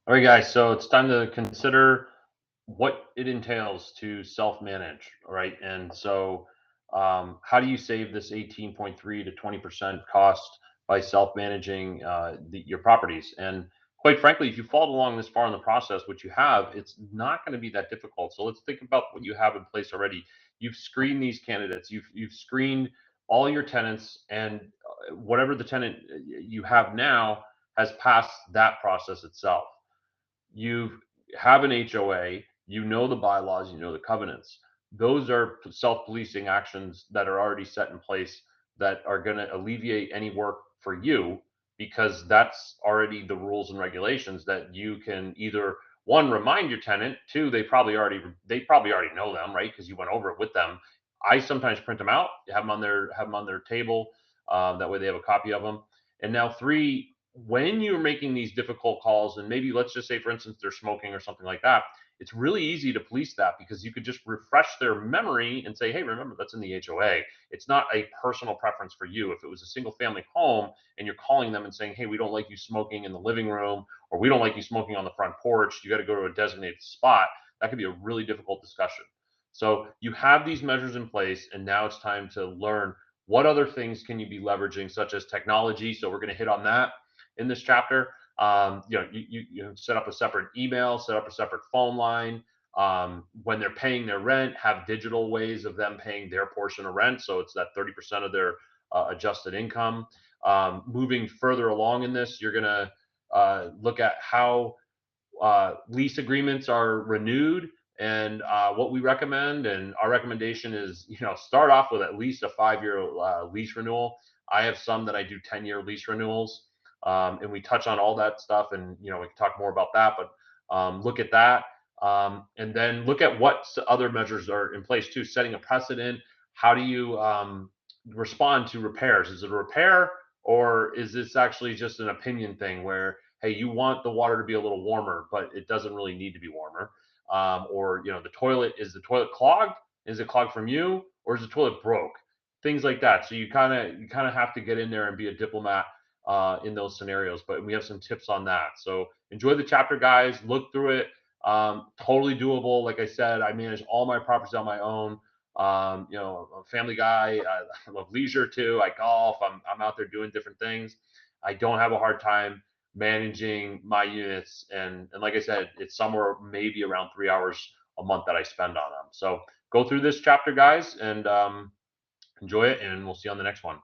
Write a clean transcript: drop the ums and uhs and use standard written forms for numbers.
All right, guys. So it's time to consider what it entails to self-manage. All right, and so how do you save this 18.3 to 20% cost by self-managing your properties? And quite frankly, if you followed along this far in the process, which you have, it's not going to be that difficult. So let's think about what you have in place already. You've screened these candidates. You've screened all your tenants, and whatever the tenant you have now has passed that process itself. You have an HOA, you know the bylaws, you know the covenants. Those are self-policing actions that are already set in place that are going to alleviate any work for you because that's already the rules and regulations that you can either one remind your tenant, two they probably already know them, right? Because you went over it with them. I sometimes print them out, have them on their table, that way they have a copy of them. And now three, when you're making these difficult calls, and maybe let's just say, for instance, they're smoking or something like that, it's really easy to police that because you could just refresh their memory and say, hey, remember, that's in the HOA. It's not a personal preference for you. If it was a single family home and you're calling them and saying, hey, we don't like you smoking in the living room, or we don't like you smoking on the front porch, you got to go to a designated spot, that could be a really difficult discussion. So you have these measures in place, and now it's time to learn what other things can you be leveraging, such as technology. So we're going to hit on that in this chapter. You set up a separate email, set up a separate phone line. When they're paying their rent, have digital ways of them paying their portion of rent. So it's that 30% of their adjusted income. Moving further along in this, you're going to look at how lease agreements are renewed and what we recommend. And our recommendation is, start off with at least a 5-year lease renewal. I have some that I do 10-year lease renewals, and we touch on all that stuff, and we can talk more about that. But look at that, and then look at what other measures are in place too. Setting a precedent. How do you respond to repairs? Is it a repair, or is this actually just an opinion thing where, hey, you want the water to be a little warmer, but it doesn't really need to be warmer? Or the toilet clogged? Is it clogged from you, or is the toilet broke? Things like that. So you kind of have to get in there and be a diplomat in those scenarios. But we have some tips on that. So enjoy the chapter, guys. Look through it. Totally doable. Like I said, I manage all my properties on my own. I'm a family guy. I love leisure too. I golf. I'm out there doing different things. I don't have a hard time managing my units, and like I said, it's somewhere maybe around 3 hours a month that I spend on them. So go through this chapter, guys, and enjoy it, and we'll see you on the next one.